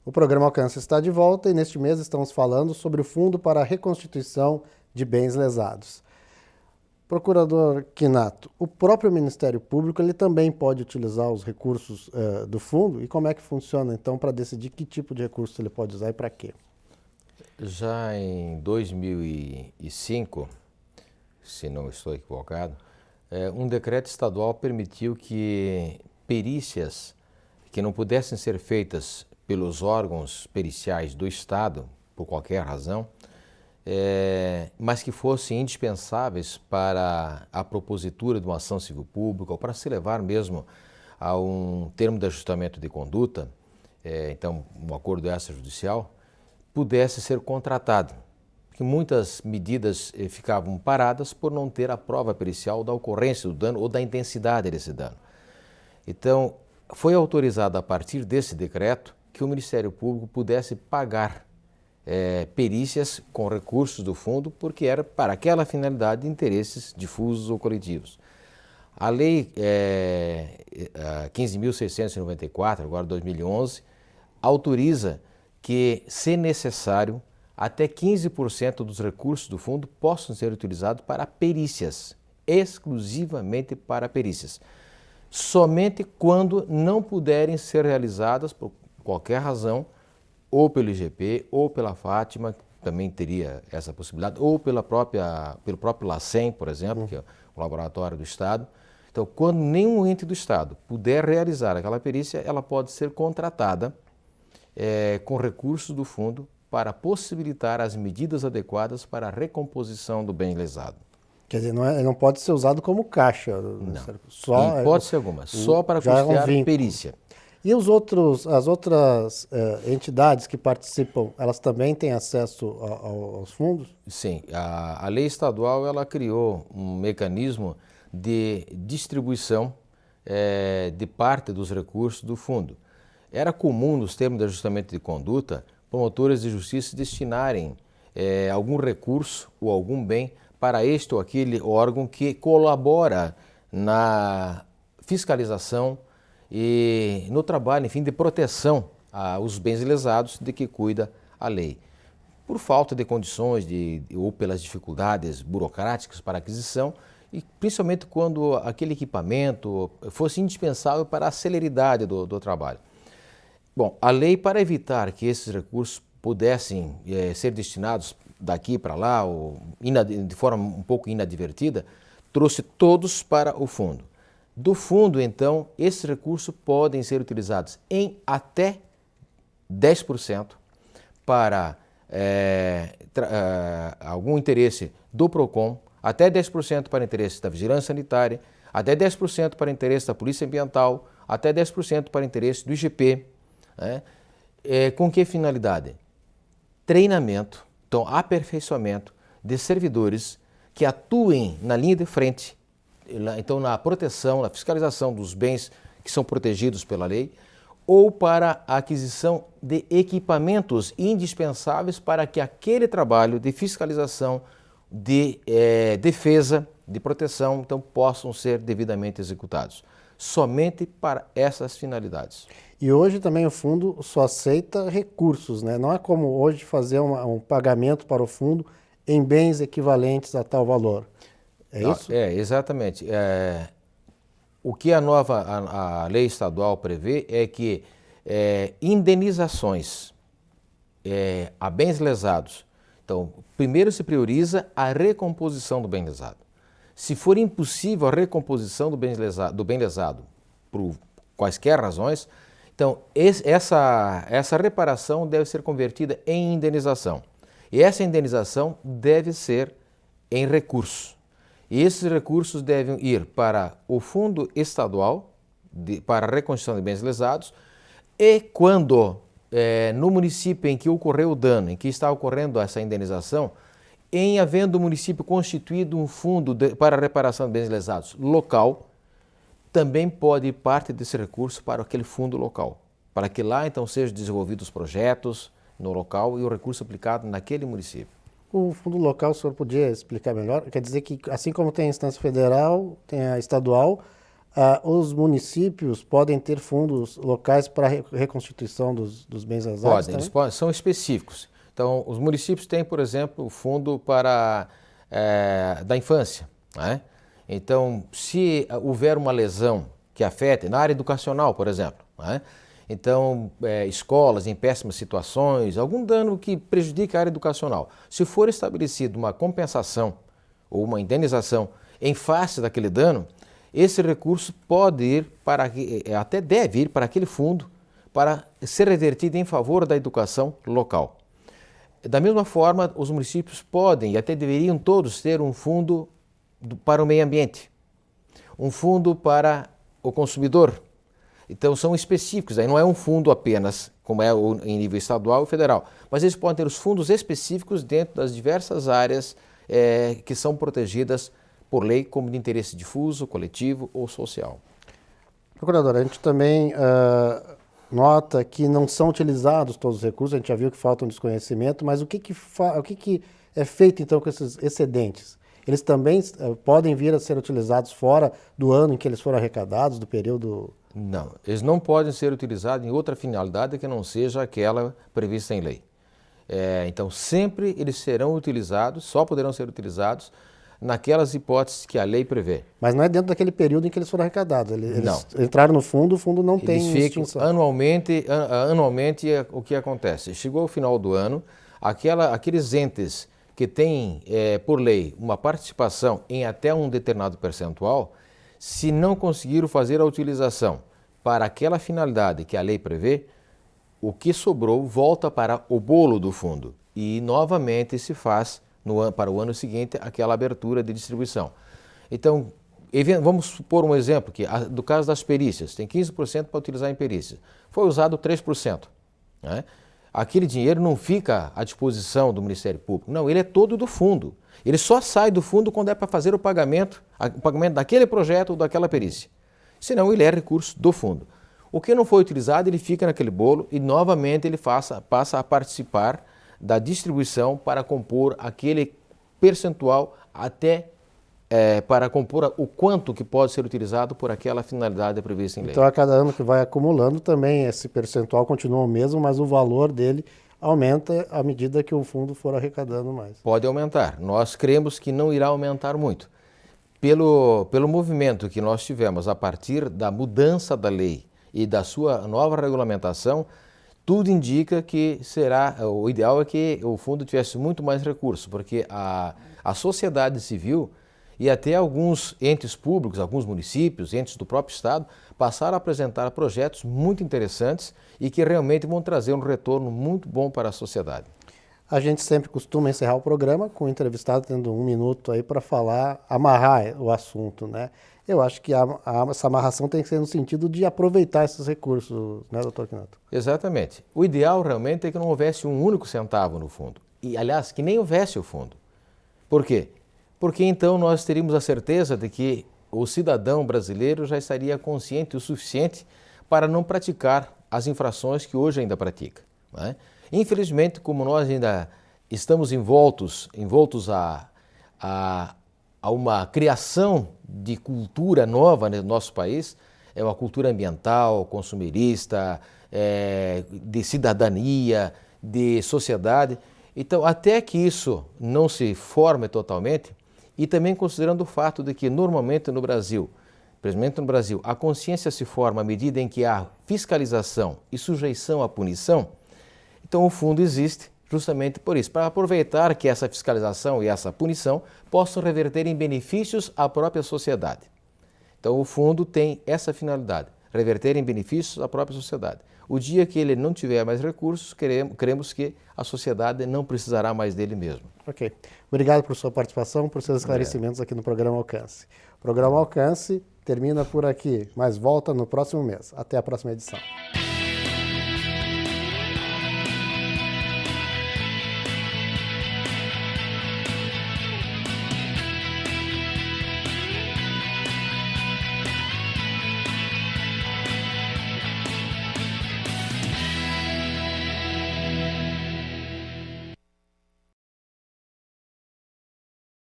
O programa Alcance está de volta e neste mês estamos falando sobre o Fundo para a Reconstituição de Bens Lesados. Procurador Quinato, o próprio Ministério Público ele também pode utilizar os recursos do fundo e como é que funciona então para decidir que tipo de recurso ele pode usar e para quê? Já em 2005, se não estou equivocado, um decreto estadual permitiu que perícias que não pudessem ser feitas pelos órgãos periciais do Estado, por qualquer razão, mas que fossem indispensáveis para a propositura de uma ação civil pública ou para se levar mesmo a um termo de ajustamento de conduta, então um acordo extrajudicial, pudesse ser contratado. Porque muitas medidas ficavam paradas por não ter a prova pericial da ocorrência do dano ou da intensidade desse dano. Então, foi autorizado a partir desse decreto que o Ministério Público pudesse pagar perícias com recursos do fundo, porque era para aquela finalidade de interesses difusos ou coletivos. A Lei 15.694, agora 2011, autoriza que, se necessário, até 15% dos recursos do fundo possam ser utilizados para perícias, exclusivamente para perícias. Somente quando não puderem ser realizadas, por qualquer razão, ou pelo IGP, ou pela Fátima, também teria essa possibilidade, ou pelo próprio LACEN, por exemplo, que é o laboratório do Estado. Então, quando nenhum ente do Estado puder realizar aquela perícia, ela pode ser contratada com recursos do fundo para possibilitar as medidas adequadas para a recomposição do bem lesado. Quer dizer, não pode ser usado como caixa. Não, só, em hipótese alguma, só para custear perícia. E as outras entidades que participam, elas também têm acesso aos fundos? Sim, a lei estadual ela criou um mecanismo de distribuição de parte dos recursos do fundo. Era comum, nos termos de ajustamento de conduta, promotores de justiça destinarem algum recurso ou algum bem para este ou aquele órgão que colabora na fiscalização e no trabalho, enfim, de proteção aos bens lesados de que cuida a lei. Por falta de condições ou pelas dificuldades burocráticas para aquisição e principalmente quando aquele equipamento fosse indispensável para a celeridade do trabalho. Bom, a lei, para evitar que esses recursos pudessem ser destinados daqui para lá, ou de forma um pouco inadvertida, trouxe todos para o fundo. Do fundo, então, esses recursos podem ser utilizados em até 10% para algum interesse do PROCON, até 10% para interesse da Vigilância Sanitária, até 10% para interesse da Polícia Ambiental, até 10% para interesse do IGP. Com que finalidade? Treinamento, então aperfeiçoamento de servidores que atuem na linha de frente, então na proteção, na fiscalização dos bens que são protegidos pela lei, ou para a aquisição de equipamentos indispensáveis para que aquele trabalho de fiscalização, de defesa, de proteção, então possam ser devidamente executados. Somente para essas finalidades. E hoje também o fundo só aceita recursos, né? Não é como hoje fazer um pagamento para o fundo em bens equivalentes a tal valor. É isso? Exatamente. O que a lei estadual prevê é que indenizações a bens lesados. Então, primeiro se prioriza a recomposição do bem lesado. Se for impossível a recomposição do bem lesado por quaisquer razões, então essa reparação deve ser convertida em indenização. E essa indenização deve ser em recurso. E esses recursos devem ir para o Fundo Estadual para a Reconstrução de Bens Lesados e quando no município em que ocorreu o dano, em que está ocorrendo essa indenização, em havendo o município constituído um fundo para a reparação de bens lesados local, também pode ir parte desse recurso para aquele fundo local, para que lá então sejam desenvolvidos projetos no local e o recurso aplicado naquele município. O fundo local, o senhor podia explicar melhor? Quer dizer que assim como tem a instância federal, tem a estadual, Os municípios podem ter fundos locais para reconstituição dos bens lesados? Podem, são específicos. Então, os municípios têm, por exemplo, o fundo para da infância, né? Então, se houver uma lesão que afete na área educacional, por exemplo, né? Então, escolas em péssimas situações, algum dano que prejudique a área educacional, se for estabelecida uma compensação ou uma indenização em face daquele dano, esse recurso pode ir para, até deve ir para aquele fundo para ser revertido em favor da educação local. Da mesma forma, os municípios podem e até deveriam todos ter um fundo para o meio ambiente, um fundo para o consumidor. Então são específicos, aí não é um fundo apenas, como é em nível estadual e federal, mas eles podem ter os fundos específicos dentro das diversas áreas que são protegidas por lei como de interesse difuso, coletivo ou social. Procurador, a gente também nota que não são utilizados todos os recursos, a gente já viu que falta um desconhecimento, mas o que é feito então com esses excedentes? Eles também podem vir a ser utilizados fora do ano em que eles foram arrecadados, do período... Não, eles não podem ser utilizados em outra finalidade que não seja aquela prevista em lei. Então, sempre eles serão utilizados, só poderão ser utilizados naquelas hipóteses que a lei prevê. Mas não é dentro daquele período em que eles foram arrecadados. Eles não. Entraram no fundo, o fundo não tem extinção. Anualmente o que acontece? Chegou ao final do ano, aqueles entes que têm, por lei, uma participação em até um determinado percentual, se não conseguiram fazer a utilização para aquela finalidade que a lei prevê, o que sobrou volta para o bolo do fundo e novamente se faz para o ano seguinte aquela abertura de distribuição. Então, vamos supor um exemplo do caso das perícias, tem 15% para utilizar em perícias, foi usado 3%. Né? Aquele dinheiro não fica à disposição do Ministério Público, não, ele é todo do fundo. Ele só sai do fundo quando é para fazer o pagamento daquele projeto ou daquela perícia. Senão ele é recurso do fundo. O que não foi utilizado, ele fica naquele bolo e novamente ele passa a participar da distribuição para compor aquele percentual para compor o quanto que pode ser utilizado por aquela finalidade prevista em lei. Então, a cada ano que vai acumulando, também esse percentual continua o mesmo, mas o valor dele aumenta à medida que o fundo for arrecadando mais. Pode aumentar. Nós cremos que não irá aumentar muito. Pelo movimento que nós tivemos a partir da mudança da lei e da sua nova regulamentação, tudo indica que o ideal é que o fundo tivesse muito mais recursos, porque a sociedade civil e até alguns entes públicos, alguns municípios, entes do próprio Estado, passaram a apresentar projetos muito interessantes e que realmente vão trazer um retorno muito bom para a sociedade. A gente sempre costuma encerrar o programa com o entrevistado tendo 1 minuto aí para amarrar o assunto, né? Eu acho que essa amarração tem que ser no sentido de aproveitar esses recursos, né, doutor Quinato? Exatamente. O ideal realmente é que não houvesse um único centavo no fundo. E, aliás, que nem houvesse o fundo. Por quê? Porque então nós teríamos a certeza de que o cidadão brasileiro já estaria consciente o suficiente para não praticar as infrações que hoje ainda pratica. Né? Infelizmente, como nós ainda estamos envoltos a uma criação de cultura nova no nosso país, é uma cultura ambiental, consumerista, de cidadania, de sociedade. Então, até que isso não se forme totalmente, e também considerando o fato de que normalmente no Brasil, principalmente no Brasil, a consciência se forma à medida em que há fiscalização e sujeição à punição, então o fundo existe justamente por isso, para aproveitar que essa fiscalização e essa punição possam reverter em benefícios à própria sociedade. Então o fundo tem essa finalidade, reverter em benefícios à própria sociedade. O dia que ele não tiver mais recursos, cremos que a sociedade não precisará mais dele mesmo. Ok. Obrigado por sua participação, por seus esclarecimentos aqui no programa Alcance. O programa Alcance termina por aqui, mas volta no próximo mês. Até a próxima edição.